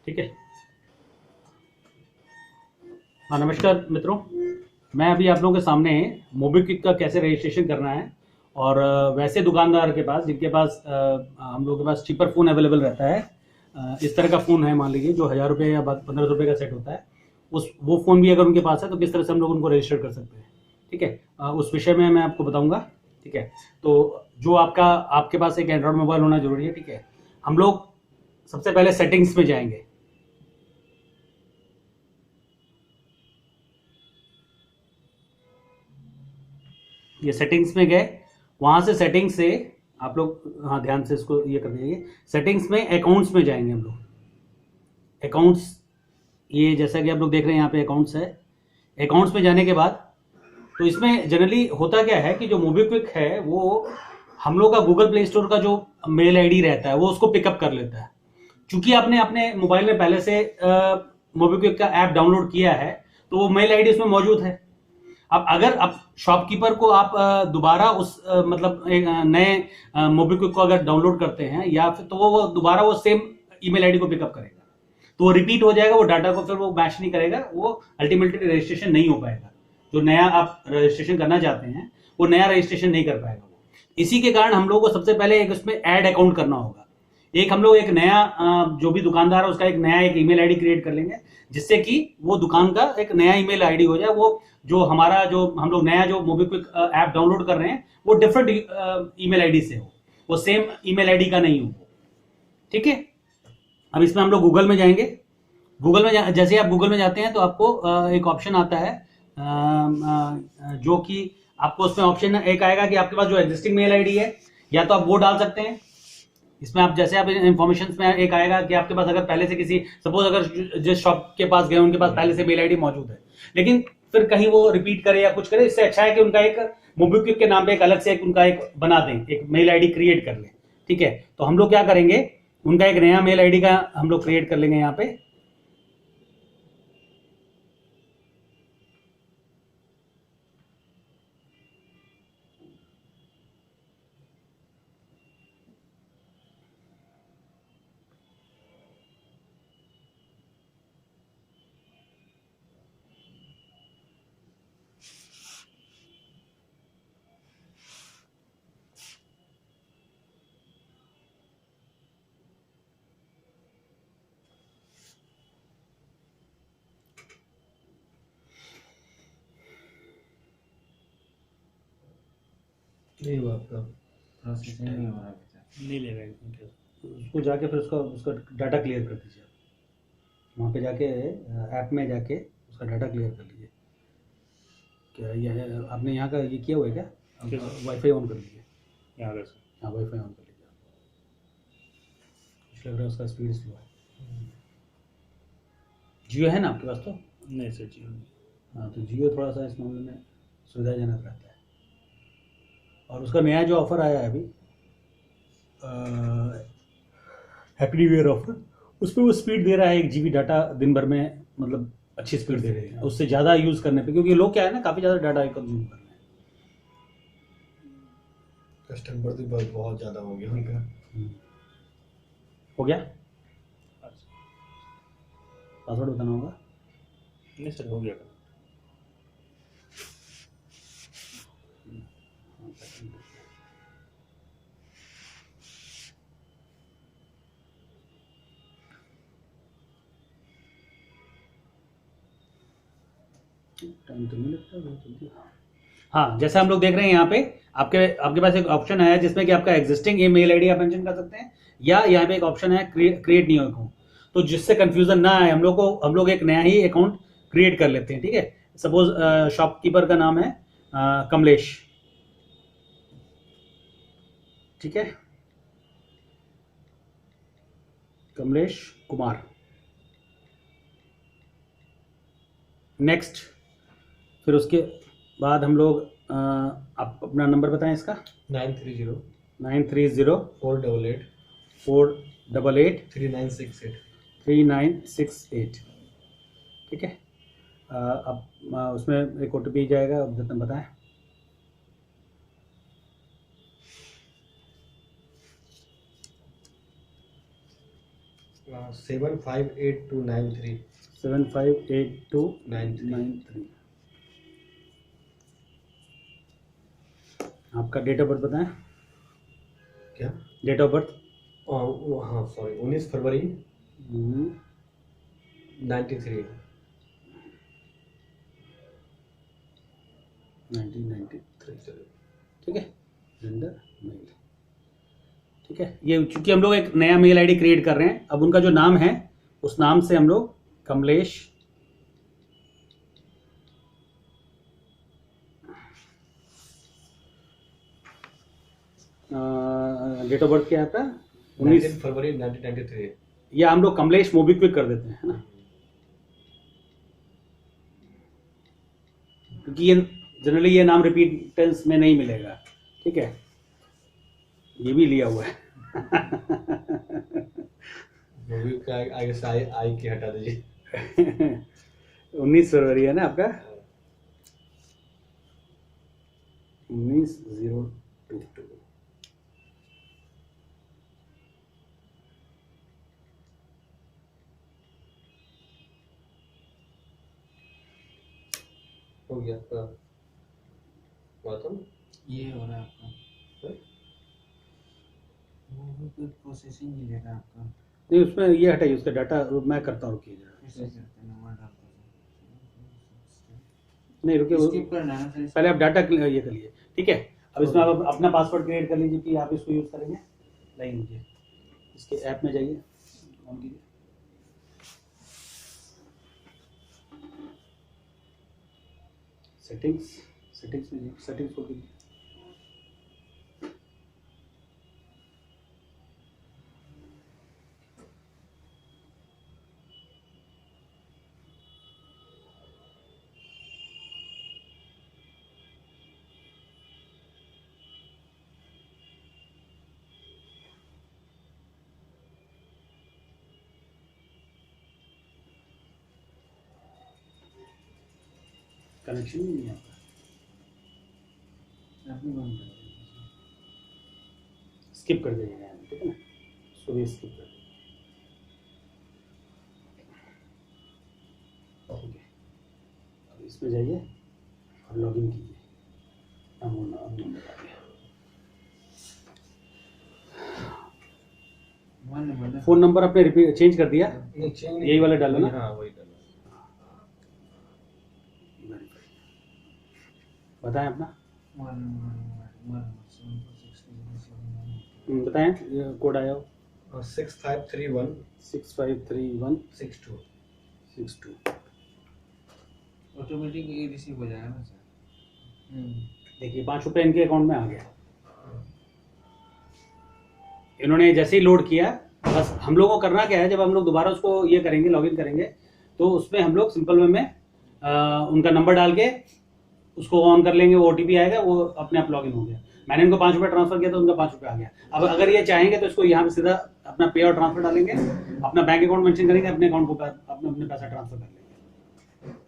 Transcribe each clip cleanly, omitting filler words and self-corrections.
ठीक है। हाँ, नमस्कार मित्रों। मैं अभी आप लोगों के सामने मोबीक्विक का कैसे रजिस्ट्रेशन करना है और वैसे दुकानदार के पास जिनके पास हम लोगों के पास चीपर फ़ोन अवेलेबल रहता है, इस तरह का फ़ोन है मान लीजिए जो 1000 रुपये या 1500 रुपये का सेट होता है, उस वो फ़ोन भी अगर उनके पास है तो किस तरह से हम लोग उनको रजिस्टर कर सकते हैं। ठीक है, उस विषय में मैं आपको बताऊंगा। ठीक है, तो जो आपके पास एक एंड्रॉयड मोबाइल होना जरूरी है। ठीक है, हम लोग सबसे पहले सेटिंग्स में जाएंगे। ये सेटिंग्स में गए, वहां से सेटिंग्स से आप लोग, हाँ ध्यान से इसको ये कर दीजिए, सेटिंग्स में अकाउंट्स में जाएंगे हम लोग। अकाउंट्स, ये जैसा कि आप लोग देख रहे हैं यहाँ पे अकाउंट्स है। अकाउंट्स में जाने के बाद तो इसमें जनरली होता क्या है कि जो मोबीक्विक है वो हम लोग का गूगल प्ले स्टोर का जो मेल आईडी रहता है वो उसको पिकअप कर लेता है। क्योंकि आपने अपने मोबाइल में पहले से मोबीक्विक का ऐप डाउनलोड किया है तो वो मेल आईडी उसमें मौजूद है। अब अगर आप शॉपकीपर को आप दोबारा उस मतलब एक नए मोबीक्विक को अगर डाउनलोड करते हैं या फिर तो वो दोबारा वो सेम ईमेल आईडी को पिकअप करेगा, तो वो रिपीट हो जाएगा, वो डाटा को फिर वो मैच नहीं करेगा, वो अल्टीमेटली रजिस्ट्रेशन नहीं हो पाएगा। जो नया आप रजिस्ट्रेशन करना चाहते हैं वो नया रजिस्ट्रेशन नहीं कर पाएगा वो। इसी के कारण हम लोग को सबसे पहले एक उसमें ऐड अकाउंट करना होगा। एक हम लोग एक नया जो भी दुकानदार है उसका एक नया एक ईमेल आईडी क्रिएट कर लेंगे, जिससे कि वो दुकान का एक नया ईमेल आईडी हो जाए। वो जो हमारा जो हम लोग नया जो मोबीक्विक ऐप डाउनलोड कर रहे हैं वो डिफरेंट ईमेल आईडी से हो, वो सेम ईमेल आईडी का नहीं हो। ठीक है, अब इसमें हम लोग गूगल में जाएंगे। गूगल में जैसे आप गूगल में जाते हैं तो आपको एक ऑप्शन आता है जो कि आपको उसमें ऑप्शन एक आएगा कि आपके पास जो एग्जिस्टिंग मेल आईडी है या तो आप वो डाल सकते हैं। इसमें आप जैसे आप इन्फॉर्मेशन में एक आएगा कि आपके पास अगर पहले से किसी सपोज अगर जिस शॉप के पास गए उनके पास पहले से मेल आईडी मौजूद है, लेकिन फिर कहीं वो रिपीट करे या कुछ करे, इससे अच्छा है कि उनका एक मोबीक्विक के नाम पे एक अलग से एक उनका एक बना दें, एक मेल आईडी क्रिएट कर लें। ठीक है, तो हम लोग क्या करेंगे, उनका एक नया मेल आईडी का हम लोग क्रिएट कर लेंगे यहाँ पे। नहीं हुआ आपका प्रोसेसिंग नहीं हो रहा अभी तक। नहीं ले रहे हैं, उसको जाके फिर उसका उसका डाटा क्लियर कर दीजिए। वहाँ पे जाके ऐप में जाके उसका डाटा क्लियर कर लीजिए। क्या ये है, आपने यहाँ का ये किया हुआ है क्या? वाईफाई ऑन कर लीजिए यहाँ का। हाँ, वाईफाई ऑन कर लीजिए। कुछ लग रहा है उसका स्पीड स्लो है। जियो है ना आपके पास? तो नहीं सर जी। हाँ, तो जियो थोड़ा सा इस मामले में सुविधाजनक रहता है। और उसका नया जो ऑफ़र आया है अभी, हैप्पी न्यू ईयर ऑफर, उसमें वो स्पीड दे रहा है 1 GB डाटा दिन भर में, मतलब अच्छी स्पीड दे रही है उससे ज़्यादा यूज़ करने पे, क्योंकि लोग क्या है ना काफ़ी ज़्यादा डाटा कंज्यूम कर रहे हैं। कस्टमर भी बहुत ज़्यादा हो गया उनका। हो गया? पासवर्ड बताना होगा। नहीं सर, हो गया। टाइम तो नहीं लगता बहुत जल्दी। हाँ, जैसे हम लोग देख रहे हैं यहाँ पे आपके आपके पास एक ऑप्शन है जिसमें कि आपका एग्जिस्टिंग ईमेल आईडी आप मेंशन कर सकते हैं, या यहाँ पे एक ऑप्शन है क्रिएट न्यू अकाउंट। तो जिससे कंफ्यूजन ना आए हम लोग एक नया ही अकाउंट क्रिएट कर लेते हैं। ठीक है, सपोज शॉपकीपर का नाम है कमलेश। ठीक है, कमलेश कुमार। नेक्स्ट, फिर उसके बाद हम लोग आप अपना नंबर बताएं इसका। 930 930 488 488 3968। 3968। ठीक है, अब उसमें एक OTP जाएगा, अब बताएं। 758293 758293। आपका डेट ऑफ बर्थ बताएं। क्या? डेट ऑफ बर्थ हाँ सॉरी 19 फरवरी 93। 1993। ठीक है, जेंडर मेल। ठीक है, ये चूंकि हम लोग एक नया मेल आईडी क्रिएट कर रहे हैं, अब उनका जो नाम है उस नाम से हम लोग कमलेश डेट ऑफ बर्थ क्या है आपका? 19 फरवरी 1993। या हम लोग कमलेश मोबिक्विक कर देते हैं, है ना, क्योंकि ये जनरली ये नाम रिपीटेंस में नहीं मिलेगा। ठीक है, ये भी लिया हुआ है। मूवी का आगे से आई की हटा दीजिए। 19 फरवरी है ना आपका? 19/0/22। हो गया आपका गौतम। ये हो रहा है आपका वो कोई प्रोसेसिंग ही ले रहा है आपका। नहीं, उसमें ये हटाइए, उसका डाटा मैं करता हूँ, रुकिए जरा। कैसे करते हैं नंबर डालते नहीं रुकिए, हैं स्किप करना है ना सर। पहले आप डाटा ये कर लिए। ठीक है, अब इसमें आप अपना पासवर्ड क्रिएट कर लीजिए कि आप इसको यूज़ करेंगे। लाइन लीजिए, इसके ऐप में जाइए, ऑन कीजिए। सेटिंग्स में जाइए, सेटिंग्स को कीजिए। कनेक्शन ही नहीं है आपका, आपने बंद कर दिया। स्किप कर दीजिएगा यहाँ पे, ठीक है ना, इसको भी स्किप कर दीजिए। ठीक है, अब इसमें जाइए और लॉगिन कीजिए। नंबर डालिए, मोबाइल नंबर ना फ़ोन नंबर आपने रिपीट चेंज कर दिया, नहीं change नहीं यही वाला किया। डालो ना। हाँ वही डालो। बताएं अपना, मोबाइल नंबर बताएं, ये कोड आया हो 6531 653162। 62। ऑटोमेटिक ये रिसीव हो जाएगा ना सर। देखिए 5 रुपये इनके अकाउंट में आ गया। इन्होंने जैसे ही लोड किया, बस हम लोगों को करना क्या है, जब हम लोग दोबारा उसको ये करेंगे, लॉगिन करेंगे, तो उसमें हम लोग सिंपल वे में उनका नंबर डाल के उसको ऑन कर लेंगे, वो OTP आएगा, वो अपने आप लॉगिन हो गया। मैंने इनको 5 रुपये ट्रांसफर किया तो उनका 5 रुपये आ गया। अब अगर ये चाहेंगे तो इसको यहाँ पे सीधा अपना पे और ट्रांसफर डालेंगे, अपना बैंक अकाउंट मेंशन करेंगे, अपने अकाउंट को अपने पैसा ट्रांसफर कर लेंगे।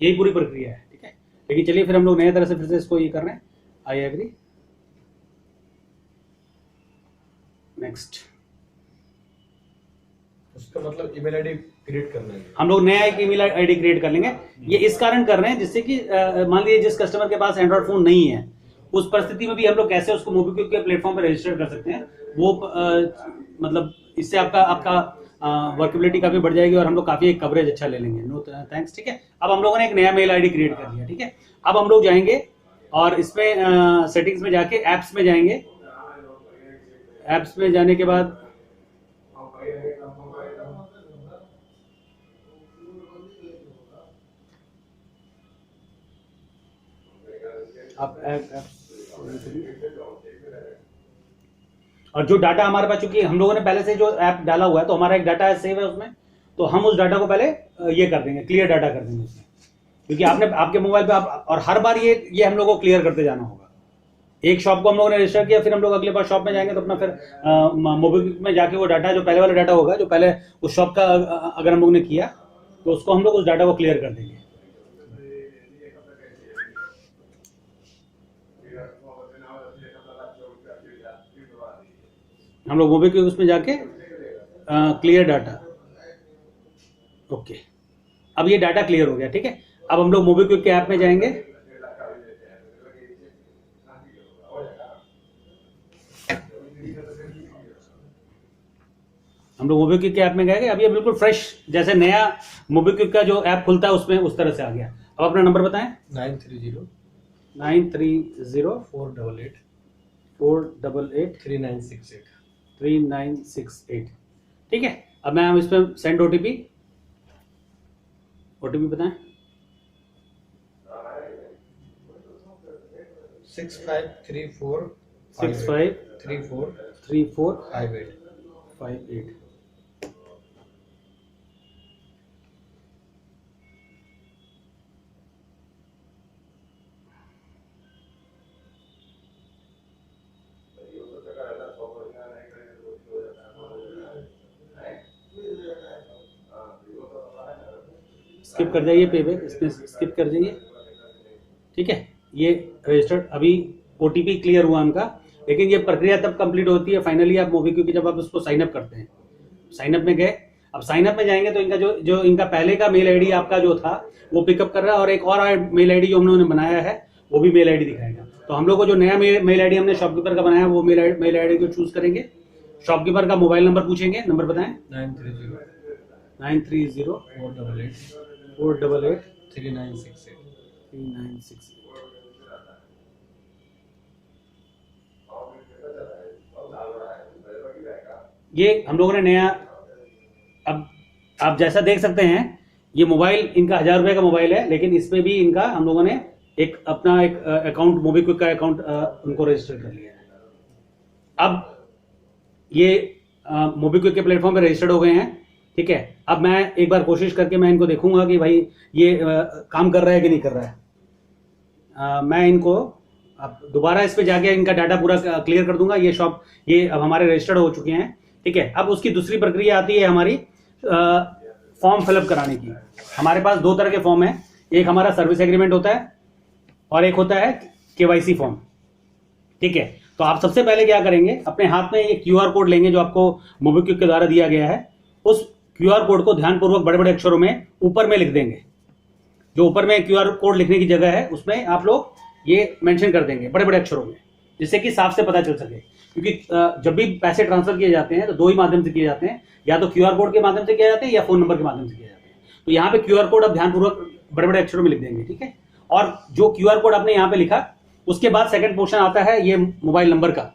यही पूरी प्रक्रिया है। ठीक है, लेकिन चलिए फिर हम लोग नए तरह से फिर से इसको ये कर रहे हैं। I agree, next. उसका मतलब ईमेल आईडी क्रिएट करना है। हम लोग नया एक ईमेल आईडी क्रिएट कर लेंगे। ये इस कारण कर रहे हैं जिससे कि मान लीजिए जिस कस्टमर के पास एंड्रॉइड फोन नहीं है, उस परिस्थिति में भी हम लोग कैसे उसको मोबिक्विक के प्लेटफॉर्म पर रजिस्टर कर सकते हैं, वो मतलब इससे आपका वर्केबिलिटी काफी बढ़ जाएगी और हम लोग काफी एक कवरेज अच्छा ले लेंगे। No thanks. ठीक है, अब हम लोगों ने एक नया मेल आईडी क्रिएट कर लिया। ठीक है, अब हम लोग जाएंगे और इसमें सेटिंग्स में जाके एप्स में जाएंगे। एप्स में जाने के बाद आप और जो डाटा हमारे पास, चूंकि हम लोगों ने पहले से जो ऐप डाला हुआ है तो हमारा एक डाटा सेव है उसमें, तो हम उस डाटा को पहले ये कर देंगे, क्लियर डाटा कर देंगे उसमें, क्योंकि आपने आपके मोबाइल पे आप, और हर बार ये हम लोगों को क्लियर करते जाना होगा। एक शॉप को हम लोगों ने रजिस्टर किया, फिर हम लोग अगले बार शॉप में जाएंगे तो अपना फिर मोबिक्विक में जाके वो डाटा जो पहले वाला डाटा होगा, जो पहले उस शॉप का अगर हम लोग ने किया तो उसको हम लोग उस डाटा को क्लियर कर देंगे। हम लोग मोबिक्विक उसमें जाके क्लियर डाटा, ओके, अब ये डाटा क्लियर हो गया। ठीक है, अब हम लोग मोबीक्विक के ऐप में जाएंगे। हम लोग मोबीक्विक के ऐप में गए, अब ये बिल्कुल फ्रेश जैसे नया मोबीक्विक का जो ऐप खुलता है उसमें उस तरह से आ गया। अब अपना नंबर बताएं। 930 930 488 488 3968। 3968। ठीक है, अब मैं हम इसमें सेंड ओटीपी बताएं। 6534 6534 58। 58। स्किप कर जाइए, पेबैक इसमें स्किप कर जाइए। ठीक है, ये रजिस्टर्ड, अभी ओटीपी क्लियर हुआ उनका, लेकिन ये प्रक्रिया तब कंप्लीट होती है फाइनली आप मोबीक्विक की जब आप उसको साइन अप करते हैं। साइन अप में गए, अब साइन अप में जाएंगे तो इनका जो इनका पहले का मेल आईडी आपका जो था वो पिकअप कर रहा है, और एक और मेल आईडी जो उन्होंने बनाया है वो भी मेल आईडी दिखाएगा। तो हम लोग को जो नया मेल आईडी हमने शॉपकीपर का बनाया वो मेल आईडी को चूज करेंगे। शॉपकीपर का मोबाइल नंबर पूछेंगे, नंबर बताएं। 930 488 3968। 3968। ये हम लोगों ने नया, अब आप जैसा देख सकते हैं ये मोबाइल इनका 1000 रुपए का मोबाइल है, लेकिन इसमें भी इनका हम लोगों ने एक अपना एक अकाउंट, मोबीक्विक का अकाउंट उनको रजिस्टर कर लिया है। अब ये मोबीक्विक के प्लेटफॉर्म पे रजिस्टर्ड हो गए हैं। ठीक है, अब मैं एक बार कोशिश करके मैं इनको देखूंगा कि भाई ये काम कर रहा है कि नहीं कर रहा है। मैं इनको अब दोबारा इस पे जाके इनका डाटा पूरा क्लियर कर दूंगा। ये शॉप ये अब हमारे रजिस्टर्ड हो चुके हैं। ठीक है, अब उसकी दूसरी प्रक्रिया आती है हमारी फॉर्म फिलअप कराने की। हमारे पास दो तरह के फॉर्म है, एक हमारा सर्विस एग्रीमेंट होता है और एक होता है केवाईसी फॉर्म। ठीक है, तो आप सबसे पहले क्या करेंगे, अपने हाथ में ये क्यूआर कोड लेंगे जो आपको मोबीक्विक के द्वारा दिया गया है। उस क्यूआर कोड को ध्यानपूर्वक बड़े बड़े अक्षरों में ऊपर में लिख देंगे। जो ऊपर में क्यूआर कोड लिखने की जगह है उसमें आप लोग ये मेंशन कर देंगे बड़े बड़े अक्षरों में, जिससे कि साफ से पता चल सके। क्योंकि जब भी पैसे ट्रांसफर किए जाते हैं तो दो ही माध्यम से किए जाते हैं, या तो क्यूआर कोड के माध्यम से किए जाते हैं या फोन नंबर के माध्यम से किए जाते हैं। तो यहाँ पे क्यूआर कोड आप ध्यानपूर्वक बड़े बड़े अक्षरों में लिख देंगे। ठीक है, और जो क्यूआर कोड आपने यहाँ पे लिखा उसके बाद सेकंड पोर्शन आता है ये मोबाइल नंबर का।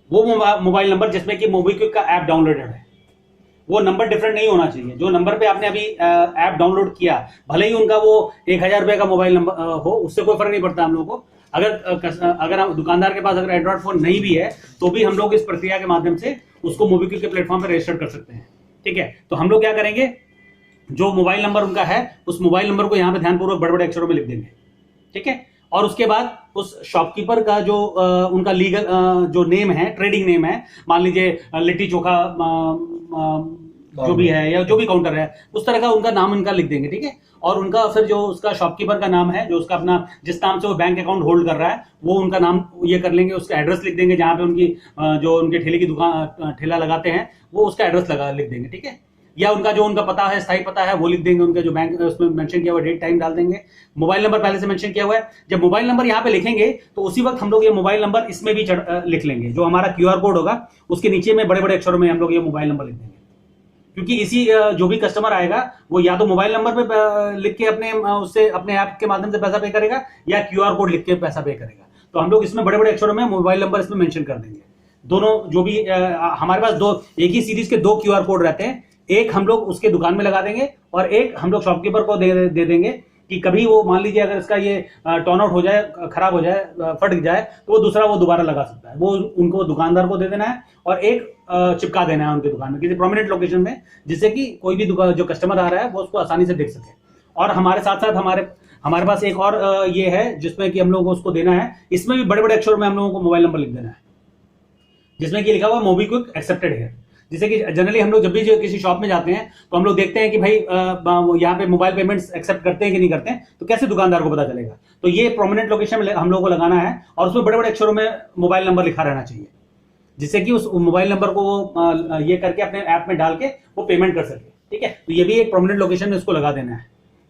वो मोबाइल नंबर जिसमें कि मोबीक्विक का ऐप डाउनलोडेड है, वो नंबर डिफरेंट नहीं होना चाहिए। जो नंबर पे आपने अभी ऐप डाउनलोड किया, भले ही उनका वो 1000 रुपए का मोबाइल नंबर हो, उससे कोई फर्क नहीं पड़ता हम लोग को। अगर हम दुकानदार के पास अगर एंड्रॉइड फोन नहीं भी है तो भी हम लोग इस प्रक्रिया के माध्यम से उसको मोबीक्विक के प्लेटफॉर्म पर रजिस्टर कर सकते हैं। ठीक है, तो हम लोग क्या करेंगे, जो मोबाइल नंबर उनका है उस मोबाइल नंबर को यहाँ पे ध्यानपूर्वक बड़े बड़े अक्षरों में लिख देंगे। ठीक है, और उसके बाद उस शॉपकीपर का जो उनका लीगल जो नेम है, ट्रेडिंग नेम है, मान लीजिए लिट्टी चोखा जो भी है या जो भी काउंटर है, उस तरह का उनका नाम उनका लिख देंगे। ठीक है, और उनका फिर जो उसका शॉपकीपर का नाम है, जो उसका अपना जिस नाम से वो बैंक अकाउंट होल्ड कर रहा है, वो उनका नाम ये कर लेंगे। उसका एड्रेस लिख देंगे, जहां पे उनकी जो उनके ठेले की दुकान ठेला लगाते हैं वो उसका एड्रेस लिख देंगे। ठीक है, या उनका जो उनका पता है, स्थायी पता है, वो लिख देंगे। उनका जो बैंक उसमें मेंशन किया हुआ डेट टाइम डाल देंगे। मोबाइल नंबर पहले से मेंशन किया हुआ है, जब मोबाइल नंबर यहाँ पे लिखेंगे तो उसी वक्त हम लोग ये मोबाइल नंबर इसमें भी लिख लेंगे। जो हमारा क्यूआर कोड होगा उसके नीचे में बड़े बड़े अक्षरों में हम लोग ये मोबाइल नंबर लिख देंगे। क्योंकि इसी जो भी कस्टमर आएगा वो या तो मोबाइल नंबर पे लिख के अपने उससे अपने ऐप के माध्यम से पैसा पे करेगा, या क्यूआर कोड लिख के पैसा पे करेगा। तो हम लोग इसमें बड़े बड़े अक्षरों में मोबाइल नंबर इसमें मेंशन कर देंगे। दोनों जो भी हमारे पास दो एक ही सीरीज के दो क्यूआर कोड रहते हैं, एक हम लोग उसके दुकान में लगा देंगे और एक हम लोग शॉपकीपर को दे देंगे कि कभी वो मान लीजिए अगर इसका ये टर्न आउट हो जाए, खराब हो जाए, फट जाए, तो वो दूसरा वो दोबारा लगा सकता है। वो उनको दुकानदार को दे देना है और एक चिपका देना है उनकी दुकान में किसी प्रोमिनेंट लोकेशन में, जिससे कि कोई भी दुकान जो कस्टमर आ रहा है वो उसको आसानी से देख सके। और हमारे साथ साथ हमारे पास एक और ये है जिसमें कि हम लोगों को उसको देना है, इसमें भी बड़े बड़े अक्षरों में हम लोगों को मोबाइल नंबर लिख देना है, जिसमें कि लिखा हुआ मोबीक्विक एक्सेप्टेड है। जैसे कि जनरली हम लोग जब भी किसी शॉप में जाते हैं तो हम लोग देखते हैं कि भाई यहाँ पे मोबाइल पेमेंट्स एक्सेप्ट करते हैं कि नहीं करते हैं, तो कैसे दुकानदार को पता चलेगा। तो ये प्रोमिनेंट लोकेशन में हम लोग को लगाना है और उसमें बड़े बड़े अक्षरों में मोबाइल नंबर लिखा रहना चाहिए, जिससे कि उस मोबाइल नंबर को वो ये करके अपने ऐप में डाल के वो पेमेंट कर सके। ठीक है। तो ये भी एक प्रोमिनेंट लोकेशन में इसको लगा देना है,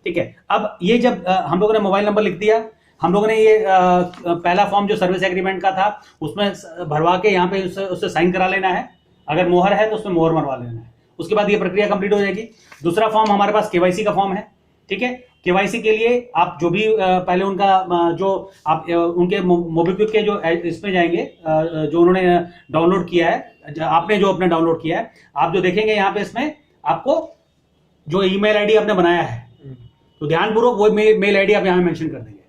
ठीक है। अब ये जब हम लोगों ने मोबाइल नंबर लिख दिया, हम लोगों ने ये पहला फॉर्म जो सर्विस एग्रीमेंट का था उसमें भरवा के यहाँ पे उससे साइन करा लेना है, अगर मोहर है तो उसमें मोहर मरवा लेना है। उसके बाद ये प्रक्रिया कंप्लीट हो जाएगी। दूसरा फॉर्म हमारे पास केवाईसी का फॉर्म है, ठीक है। केवाईसी के लिए आप जो भी पहले उनका जो आप उनके मोबिक्विक के जो इसमें जाएंगे, जो उन्होंने डाउनलोड किया है, आपने जो अपने डाउनलोड किया है, आप जो देखेंगे यहाँ पे इसमें आपको जो ईमेल आईडी आपने बनाया है, तो ध्यानपूर्वक वो मेल आईडी आप यहाँ मेंशन कर देंगे।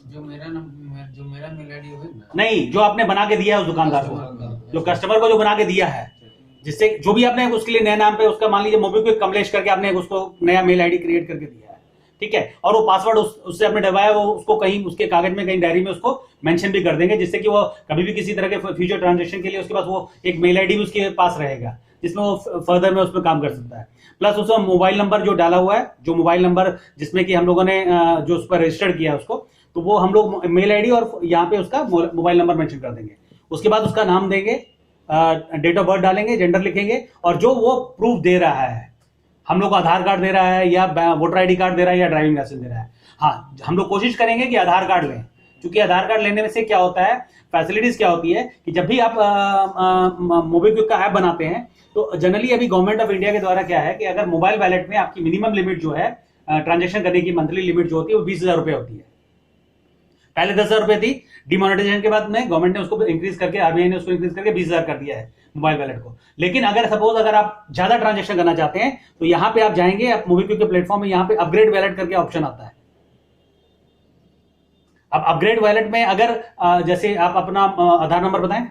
जो मेरा मेल आईडी होगा नहीं, जो आपने बना के दिया है उस दुकानदार को, जो कस्टमर को जो बना के दिया है, जिससे जो भी आपने उसके लिए नए नाम पे उसका मान लीजिए मोबिक्विक कमलेश करके आपने उसको नया मेल आईडी क्रिएट करके दिया है, ठीक है। और वो पासवर्ड उससे आपने डलवाया, वो उसको कहीं उसके कागज में कहीं डायरी में उसको मेंशन भी कर देंगे, जिससे कि वो कभी भी किसी तरह के फ्यूचर ट्रांजेक्शन के लिए उसके पास वो एक मेल आईडी भी उसके पास रहेगा, जिसमें वो फर्दर में उसमें काम कर सकता है। प्लस उसमें मोबाइल नंबर जो डाला हुआ है, जो मोबाइल नंबर जिसमें कि हम लोगों ने जो उस पर रजिस्टर्ड किया उसको, तो वो हम लोग मेल आईडी और यहाँ पे उसका मोबाइल नंबर मेंशन कर देंगे। उसके बाद उसका नाम देंगे, डेट ऑफ बर्थ डालेंगे, जेंडर लिखेंगे, और जो वो प्रूफ दे रहा है, हम लोग आधार कार्ड दे रहा है या वोटर आईडी कार्ड दे रहा है या ड्राइविंग लाइसेंस दे रहा है। हाँ, हम लोग कोशिश करेंगे कि आधार कार्ड लें, क्योंकि आधार कार्ड लेने में से क्या होता है, फैसिलिटीज क्या होती है कि जब भी आप मोबिक्विक का ऐप बनाते हैं तो जनरली अभी गवर्नमेंट ऑफ इंडिया के द्वारा क्या है कि अगर मोबाइल वैलेट में आपकी मिनिमम लिमिट जो है ट्रांजेक्शन करने की मंथली लिमिट जो होती है वो 20,000 रुपए होती है। पहले 10,000 रुपए थी, डिमोनेटाइजेशन के बाद में गवर्नमेंट ने उसको इंक्रीज करके, आरबीआई ने उसको इंक्रीज करके 20,000 कर दिया है मोबाइल वैलेट को। लेकिन अगर सपोज अगर आप ज्यादा ट्रांजेक्शन करना चाहते हैं तो यहाँ पे आप जाएंगे, आप मोबिक्विक के प्लेटफॉर्म में यहाँ पे अपग्रेड वैलेट करके ऑप्शन आता है। अब अपग्रेड वैलेट में अगर जैसे आप अपना आधार नंबर बताएं,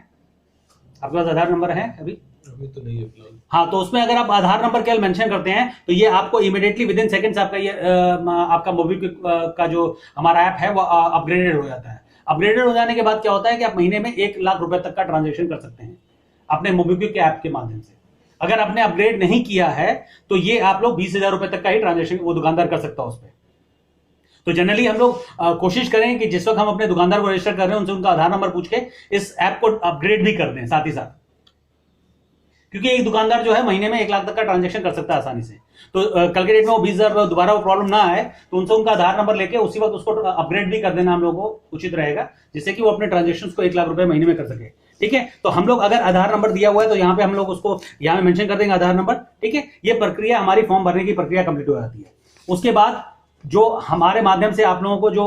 आपके पास आधार नंबर है अभी तो नहीं है फिलहाल। हाँ, तो उसमें अगर आप आधार नंबर केवल मेंशन करते हैं तो ये आपको इमीडिएटली विद इन सेकंड्स आपका ये आपका मोबिक्विक का जो हमारा ऐप है वो अपग्रेडेड हो जाता है। अपग्रेडेड हो जाने के बाद क्या होता है कि आप महीने में 1 लाख रुपए तक का ट्रांजेक्शन कर सकते हैं अपने मोबिक्विक के ऐप के माध्यम से। अगर आपने अपग्रेड नहीं किया है तो ये आप लोग 20,000 रुपए तक का ही ट्रांजेक्शन वो दुकानदार कर सकता है उस पर। तो जनरली हम लोग कोशिश करें कि जिस वक्त हम अपने दुकानदार को रजिस्टर कर रहे हैं उनसे उनका आधार नंबर पूछ के इस ऐप को अपग्रेड भी कर दें साथ ही साथ, क्योंकि एक दुकानदार जो है महीने में 1 लाख तक का ट्रांजेक्शन कर सकता है आसानी से। तो कल के डेट में वो 20,000 दोबारा वो प्रॉब्लम ना आए तो उनसे उनका आधार नंबर लेके उसी वक्त उसको अपग्रेड भी कर देना हम लोगों को उचित रहेगा, जिससे कि वो अपने ट्रांजेक्शन को 1 लाख रुपए महीने में कर सके, ठीक है। तो हम लोग अगर आधार नंबर दिया हुआ है तो यहाँ पे हम लोग उसको यहाँ मेंशन कर देंगे आधार नंबर, ठीक है। ये प्रक्रिया हमारी फॉर्म भरने की प्रक्रिया कंप्लीट हो जाती है। उसके बाद जो हमारे माध्यम से आप लोगों को जो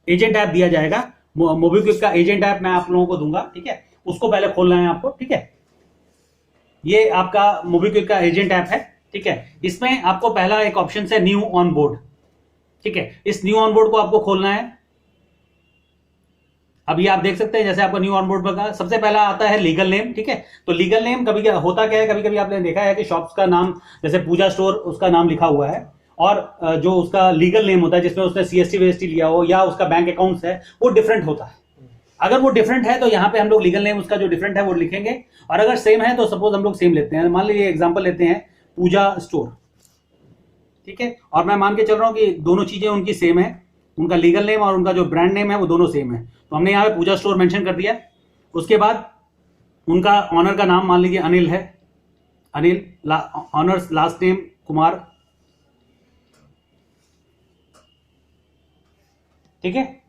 एजेंट ऐप दिया जाएगा, मोबिक्विक का एजेंट ऐप मैं आप लोगों को दूंगा, ठीक है। उसको पहले खोलना है आपको, ठीक है। ये आपका मोबिक्विक का एजेंट ऐप है, ठीक है। इसमें आपको पहला एक ऑप्शन है न्यू ऑन बोर्ड, ठीक है। इस न्यू ऑन बोर्ड को आपको खोलना है। अभी आप देख सकते हैं जैसे आपको न्यू ऑन बोर्ड पर सबसे पहला आता है लीगल नेम, ठीक है। तो लीगल नेम कभी क्या होता क्या है, कभी कभी आपने देखा है कि शॉप्स का नाम जैसे पूजा स्टोर उसका नाम लिखा हुआ है और जो उसका लीगल नेम होता है जिसमें उसने सीएसटी वीएसटी लिया हो या उसका बैंक अकाउंट्स है वो डिफरेंट होता है। अगर वो डिफरेंट है तो यहाँ पे हम लोग लीगल नेम उसका जो डिफरेंट है वो लिखेंगे, और अगर सेम है तो सपोज हम लोग सेम लेते हैं, मान लीजिए एग्जांपल लेते हैं पूजा स्टोर, ठीक है। और मैं मान के चल रहा हूँ कि दोनों चीजें उनकी सेम है, उनका लीगल नेम और उनका जो ब्रांड नेम है वो दोनों सेम है, तो हमने यहाँ पे पूजा स्टोर मेंशन कर दिया। उसके बाद उनका ऑनर का नाम मान लीजिए अनिल है, Anil honours last name Kumar, ठीक है।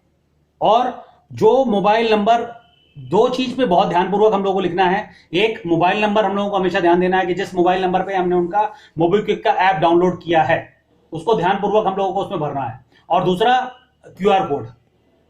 और जो मोबाइल नंबर, दो चीज पे बहुत ध्यानपूर्वक हम लोगों को लिखना है। एक, मोबाइल नंबर हम लोगों को हमेशा ध्यान देना है कि जिस मोबाइल नंबर पे हमने उनका मोबिक्विक का ऐप डाउनलोड किया है उसको ध्यानपूर्वक हम लोगों को उसमें भरना है। और दूसरा, क्यूआर कोड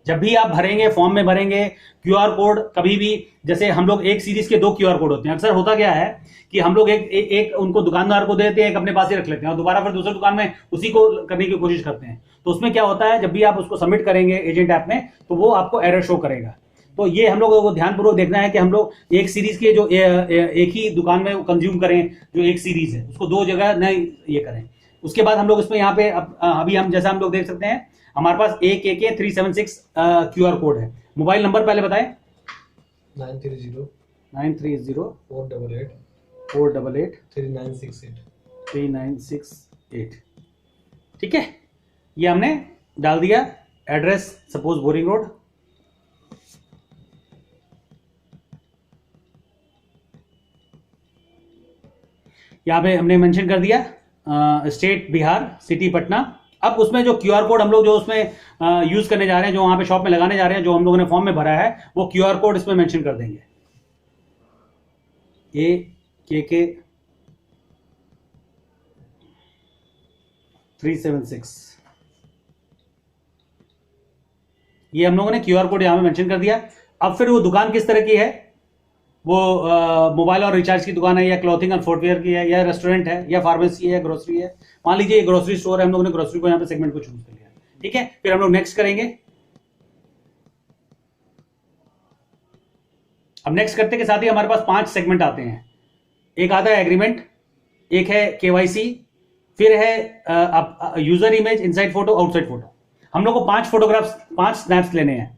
जब भी आप भरेंगे, फॉर्म में भरेंगे, क्यूआर कोड कभी भी, जैसे हम लोग एक सीरीज के 2 क्यूआर कोड होते हैं। अक्सर होता क्या है कि हम लोग एक उनको दुकानदार को देते हैं, एक अपने पास ही रख लेते हैं और दोबारा फिर दूसरे दुकान में उसी को करने की कोशिश करते हैं। तो उसमें क्या होता है, जब भी आप उसको सबमिट करेंगे एजेंट ऐप में तो वो आपको एरर शो करेगा। तो ये हम लोगों को ध्यानपूर्वक देखना है कि हम लोग एक सीरीज के जो एक ही दुकान में कंज्यूम करें, जो एक सीरीज है उसको 2 जगह न ये करें। उसके बाद हम लोग इसमें यहाँ पे अभी हम जैसा हम लोग देख सकते हैं हमारे पास AKK 376 क्यूआर कोड है। मोबाइल नंबर पहले बताएं। 930 488 488 3968 3968, ठीक है। ये हमने डाल दिया। एड्रेस सपोज बोरिंग रोड, यहाँ पे हमने मेंशन कर दिया स्टेट बिहार, सिटी पटना। अब उसमें जो क्यूआर कोड हम लोग जो उसमें यूज करने जा रहे हैं, जो वहां पे शॉप में लगाने जा रहे हैं, जो हम लोगों ने फॉर्म में भरा है, वो क्यूआर कोड इसमें मेंशन कर देंगे। के 376, ये हम लोगों ने क्यूआर कोड यहां पे मेंशन कर दिया। अब फिर वो दुकान किस तरह की है, वो मोबाइल और रिचार्ज की दुकान है, या क्लॉथिंग और फुटवेयर की है, या रेस्टोरेंट है, या फार्मेसी है, या ग्रोसरी है। मान लीजिए ये ग्रोसरी स्टोर है, हम लोगों ने ग्रोसरी को यहाँ पे सेगमेंट को चूज कर लिया। ठीक है, फिर हम लोग नेक्स्ट करेंगे। अब नेक्स्ट करते के साथ ही हमारे पास 5 सेगमेंट आते हैं। एक आता है एग्रीमेंट, एक है केवाईसी, फिर है user image, inside photo, outside photo. हम लोग को 5 फोटोग्राफ्स, 5 स्नैप्स लेने हैं।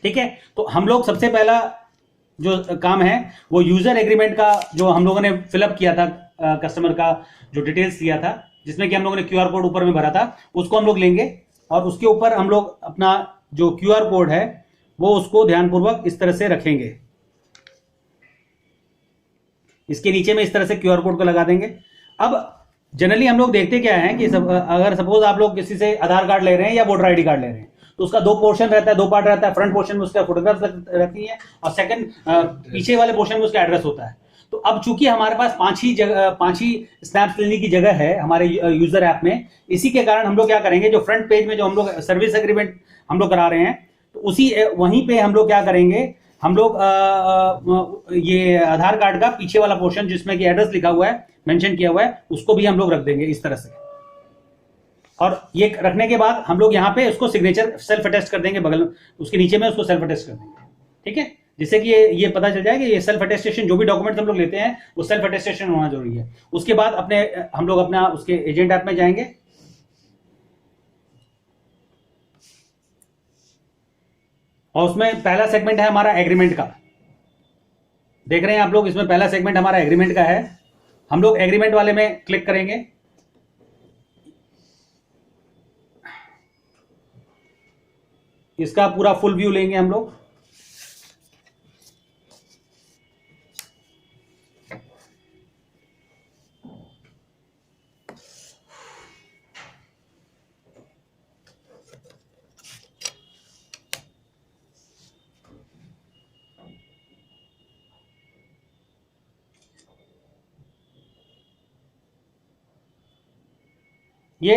ठीक है, तो हम लोग सबसे पहला जो काम है वो यूजर एग्रीमेंट का, जो हम लोगों ने फिलअप किया था, कस्टमर का जो डिटेल्स दिया था, जिसमें कि हम लोगों ने क्यूआर कोड ऊपर में भरा था, उसको हम लोग लेंगे और उसके ऊपर हम लोग अपना जो क्यूआर कोड है वो उसको ध्यानपूर्वक इस तरह से रखेंगे। इसके नीचे में इस तरह से क्यूआर कोड को लगा देंगे। अब जनरली हम लोग देखते क्या है कि अगर सपोज आप लोग किसी से आधार कार्ड ले रहे हैं या वोटर आईडी कार्ड ले रहे हैं, तो उसका 2 पोर्शन रहता है, 2 पार्ट रहता है। फ्रंट पोर्शन में उसका फोटोग्राफ रहती है और सेकंड पीछे वाले पोर्शन में उसका एड्रेस होता है। तो अब चूंकि हमारे पास 5 ही स्नैप्स लेने की जगह है हमारे यूजर ऐप में, इसी के कारण हम लोग क्या करेंगे, जो फ्रंट पेज में जो हम लोग सर्विस एग्रीमेंट हम लोग करा रहे हैं, तो उसी वहीं पे हम लोग क्या करेंगे, हम लोग ये आधार कार्ड का पीछे वाला पोर्शन जिसमें कि एड्रेस लिखा हुआ है, मेंशन किया हुआ है, उसको भी हम लोग रख देंगे इस तरह से। और ये रखने के बाद हम लोग यहाँ पे उसको सिग्नेचर सेल्फ अटेस्ट कर देंगे, बगल में उसके नीचे में उसको सेल्फ अटेस्ट कर देंगे। ठीक है, जिससे कि ये पता चल जाए कि ये सेल्फ अटेस्टेशन, जो भी डॉक्यूमेंट हम लोग लेते हैं वो सेल्फ अटेस्टेशन होना जरूरी है। उसके बाद हम लोग अपना उसके एजेंट ऐप में जाएंगे और उसमें पहला सेगमेंट है हमारा एग्रीमेंट का। देख रहे हैं आप लोग, इसमें पहला सेगमेंट हमारा एग्रीमेंट का है। हम लोग एग्रीमेंट वाले में क्लिक करेंगे। इसका पूरा फुल व्यू लेंगे हम लोग। ये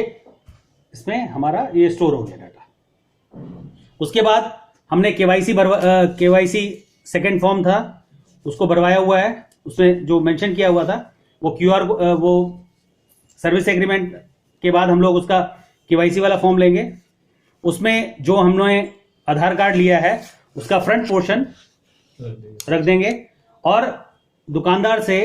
इसमें हमारा ये स्टोर हो गया डाटा। उसके बाद हमने केवाईसी सेकंड फॉर्म था उसको भरवाया हुआ है। उसमें जो मेंशन किया हुआ था वो वो सर्विस एग्रीमेंट के बाद हम लोग उसका केवाईसी वाला फॉर्म लेंगे। उसमें जो हमने आधार कार्ड लिया है उसका फ्रंट पोर्शन रख देंगे और दुकानदार से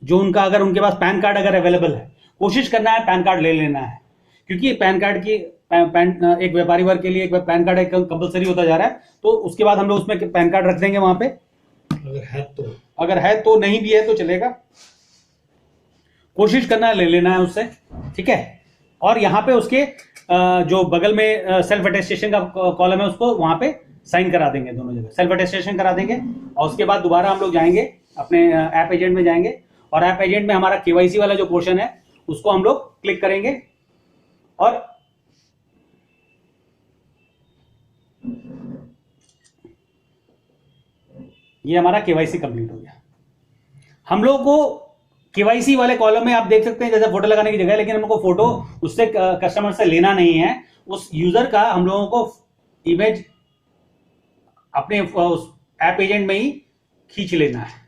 जो उनका, अगर उनके पास पैन कार्ड अगर अवेलेबल है, कोशिश करना है पैन कार्ड ले लेना है, क्योंकि पैन कार्ड की एक व्यापारी वर्ग के लिए एक पैन कार्ड एक कंपलसरी होता जा रहा है। तो उसके बाद हम लोग उसमें पैन कार्ड रख देंगे वहां पे। अगर है तो नहीं भी है तो चलेगा, कोशिश करना है ले लेना है उससे। ठीक है, और यहाँ पे उसके जो बगल में सेल्फ अटेस्टेशन का कॉलम है उसको वहां पे साइन करा देंगे, दोनों जगह सेल्फ अटेस्टेशन करा देंगे। और उसके बाद दोबारा हम लोग जाएंगे अपने ऐप एजेंट में जाएंगे और ऐप एजेंट में हमारा केवाईसी वाला जो पोर्शन है उसको हम लोग क्लिक करेंगे और ये हमारा केवाईसी कंप्लीट हो गया। हम लोग को केवाईसी वाले कॉलम में आप देख सकते हैं जैसे फोटो लगाने की जगह है, लेकिन हमको फोटो उससे कस्टमर से लेना नहीं है। उस यूजर का हम लोगों को इमेज अपने उस ऐप एजेंट में ही खींच लेना है।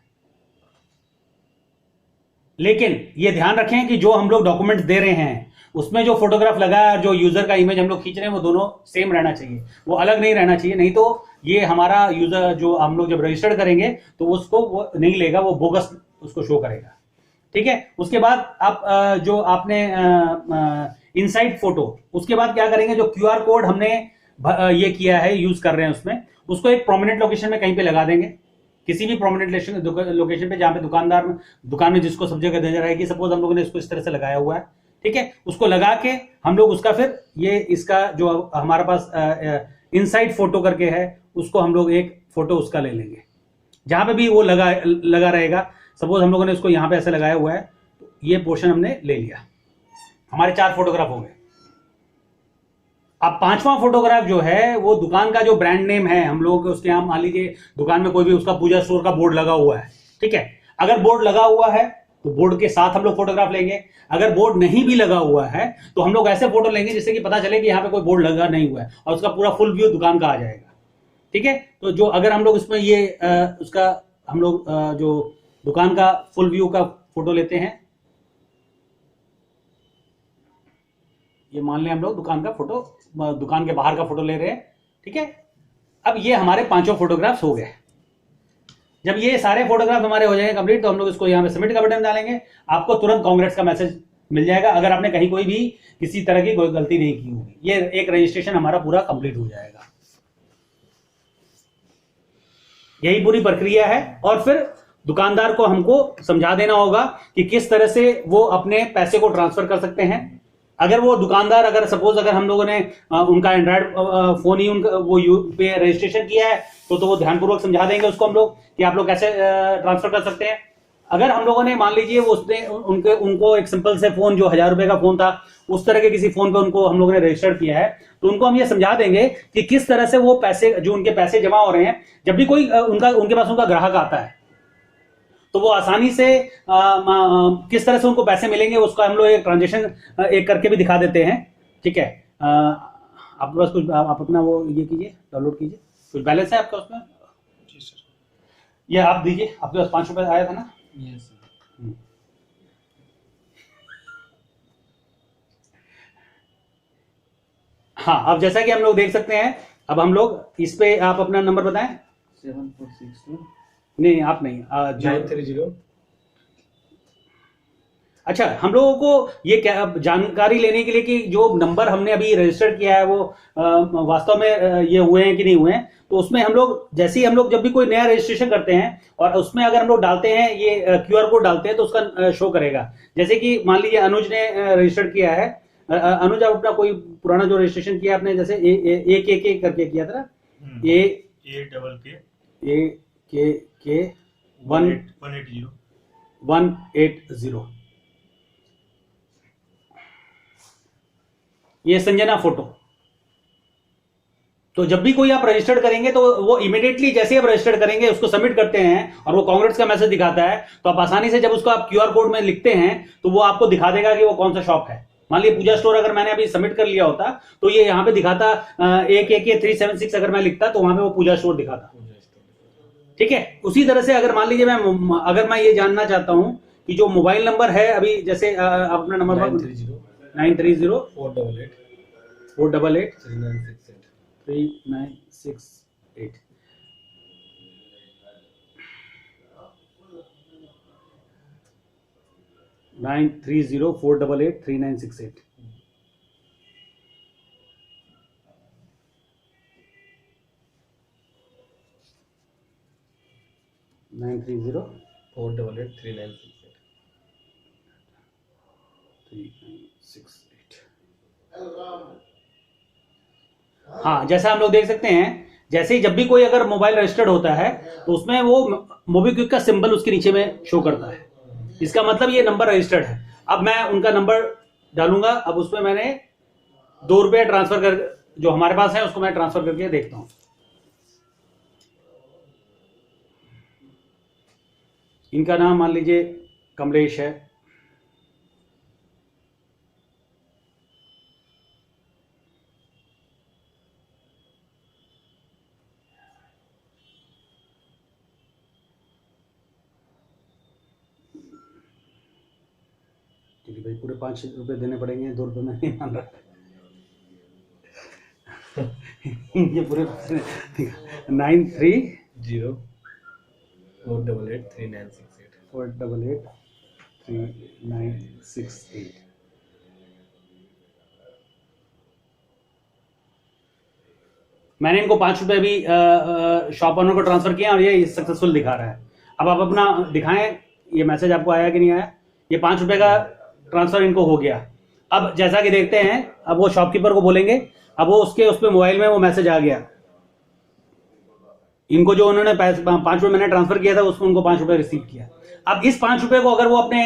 लेकिन ये ध्यान रखें कि जो हम लोग डॉक्यूमेंट दे रहे हैं उसमें जो फोटोग्राफ लगा है और जो यूजर का इमेज हम लोग खींच रहे हैं वो दोनों सेम रहना चाहिए, वो अलग नहीं रहना चाहिए। नहीं तो ये हमारा यूजर जो हम लोग जब रजिस्टर्ड करेंगे तो उसको वो नहीं लेगा, वो बोगस उसको शो करेगा। ठीक है, उसके बाद आप जो आपने इनसाइड फोटो, उसके बाद क्या करेंगे, जो क्यूआर कोड हमने ये किया है यूज कर रहे हैं उसमें, उसको एक प्रोमिनेंट लोकेशन में कहीं पे लगा देंगे, किसी भी प्रोमिनेंट लोकेशन पे जहां पे दुकान में जिसको सब जगह नजर आएगी। सपोज हम लोगों ने इसको इस तरह से लगाया हुआ है। ठीक है, उसको लगा के हम लोग उसका फिर ये इसका जो हमारे पास इनसाइड फोटो करके है उसको हम लोग एक फोटो उसका ले लेंगे। जहां पे भी वो लगा रहेगा सपोज हम लोगों ने इसको यहाँ पे ऐसे लगाया हुआ है, तो ये पोर्शन हमने ले लिया, हमारे 4 फोटोग्राफ हो गए। अब 5वां फोटोग्राफ जो है वो दुकान का जो ब्रांड नेम है, हम लोग उसके यहाँ मान लीजिए दुकान में कोई भी उसका पूजा स्टोर का बोर्ड लगा हुआ है, ठीक है। अगर बोर्ड लगा हुआ है तो बोर्ड के साथ हम लोग फोटोग्राफ लेंगे। अगर बोर्ड नहीं भी लगा हुआ है तो हम लोग ऐसे फोटो लेंगे जिससे कि पता चले कि यहाँ पे कोई बोर्ड लगा नहीं हुआ है और उसका पूरा फुल व्यू दुकान का आ जाएगा, ठीक है। तो जो अगर हम लोग इसमें ये उसका हम लोग जो दुकान का फुल व्यू का फोटो लेते हैं, ये मान लें हम लोग दुकान का फोटो, दुकान के बाहर का फोटो ले रहे हैं, ठीक है। अब ये हमारे 5 फोटोग्राफ्स हो गए। जब ये सारे फोटोग्राफ हमारे हो जाएंगे कंप्लीट, तो हम लोग इसको यहाँ पे सबमिट का बटन डालेंगे, आपको तुरंत कांग्रेस का मैसेज मिल जाएगा अगर आपने कहीं कोई भी किसी तरह की कोई गलती नहीं की होगी। ये एक रजिस्ट्रेशन हमारा पूरा कंप्लीट हो जाएगा। यही पूरी प्रक्रिया है। और फिर दुकानदार को हमको समझा देना होगा कि किस तरह से वो अपने पैसे को ट्रांसफर कर सकते हैं। अगर वो दुकानदार, अगर सपोज अगर हम लोगों ने उनका एंड्रॉयड फोन ही उनका वो पे रजिस्ट्रेशन किया है तो वो ध्यानपूर्वक समझा देंगे उसको हम लोग कि आप लोग कैसे ट्रांसफर कर सकते हैं। अगर हम लोगों ने मान लीजिए वो उसने उनको एक सिंपल से फोन जो 1000 रुपए का फोन था, उस तरह के किसी फोन पे उनको हम लोगों ने रजिस्टर किया है, तो उनको हम ये समझा देंगे कि किस तरह से वो पैसे, जो उनके पैसे जमा हो रहे हैं, जब भी कोई उनके पास उनका ग्राहक आता है तो वो आसानी से किस तरह से उनको पैसे मिलेंगे उसका हम लोग एक ट्रांजेक्शन एक करके भी दिखा देते हैं, ठीक है। आपके पास कुछ आप अपना वो ये कीजिए, डाउनलोड कीजिए, कुछ बैलेंस है आपका उसमें? जी सर। ये आप दीजिए, आपके पास 5 रुपए आया था ना? Yes sir. हाँ, अब जैसा कि हम लोग देख सकते हैं, अब हम लोग इस पे आप अपना नंबर बताएं। 7462 नहीं, आप नहीं, 930। अच्छा, हम लोगों को ये क्या जानकारी लेने के लिए कि जो नंबर हमने अभी रजिस्टर किया है वो वास्तव में ये हुए हैं कि नहीं हुए हैं, तो उसमें हम लोग जैसे ही हम लोग जब भी कोई नया रजिस्ट्रेशन करते हैं और उसमें अगर हम लोग डालते हैं ये QR कोड डालते हैं तो उसका शो करेगा। जैसे कि मान लीजिए अनुज ने रजिस्टर किया है, अनुज आप अपना कोई पुराना जो रजिस्ट्रेशन किया आपने, जैसे एक करके किया था ना, के 180 ये संजना फोटो। तो जब भी कोई आप रजिस्टर्ड करेंगे तो वो इमीडिएटली जैसे आप रजिस्टर्ड करेंगे उसको सबमिट करते हैं और वो कांग्रेस का मैसेज दिखाता है, तो आप आसानी से जब उसको आप QR कोड में लिखते हैं तो वो आपको दिखा देगा कि वो कौन सा शॉप है। मान लीजिए पूजा स्टोर अगर मैंने अभी सबमिट कर लिया होता तो ये यहाँ पे दिखाता 1AK376 अगर मैं लिखता तो वहां पे वो पूजा स्टोर दिखाता, ठीक है। उसी तरह से अगर मान लीजिए अगर मैं ये जानना चाहता हूं कि जो मोबाइल नंबर है अभी, जैसे अपना नंबर 930 488 3968 930 488 3968। हाँ, जैसा हम लोग देख सकते हैं, जैसे ही जब भी कोई अगर मोबाइल रजिस्टर्ड होता है तो उसमें वो मोबीक्विक का सिंबल उसके नीचे में शो करता है। इसका मतलब ये नंबर रजिस्टर्ड है। अब मैं उनका नंबर डालूंगा, अब उसमें मैंने 2 रुपये ट्रांसफर कर, जो हमारे पास है उसको मैं ट्रांसफर करके देखता हूं। इनका नाम मान लीजिए कमलेश है, क्योंकि भाई पूरे 5 रुपए देने पड़ेंगे, 2 रुपए में नहीं मान रहा। ये पूरे 930 488 3968 488 3968। मैंने इनको 5 रुपए भी शॉप ओनर को ट्रांसफर किया और ये सक्सेसफुल दिखा रहा है। अब आप अपना दिखाएं, ये मैसेज आपको आया कि नहीं आया। ये 5 रुपए का ट्रांसफर इनको हो गया। अब जैसा कि देखते हैं, अब वो शॉपकीपर को बोलेंगे, अब वो उस पे मोबाइल में वो मैसेज आ गया। इनको जो उन्होंने 5 रुपए मैंने ट्रांसफर किया था उसमें उनको 5 रुपए रिसीव किया। अब इस 5 रुपए को अगर वो अपने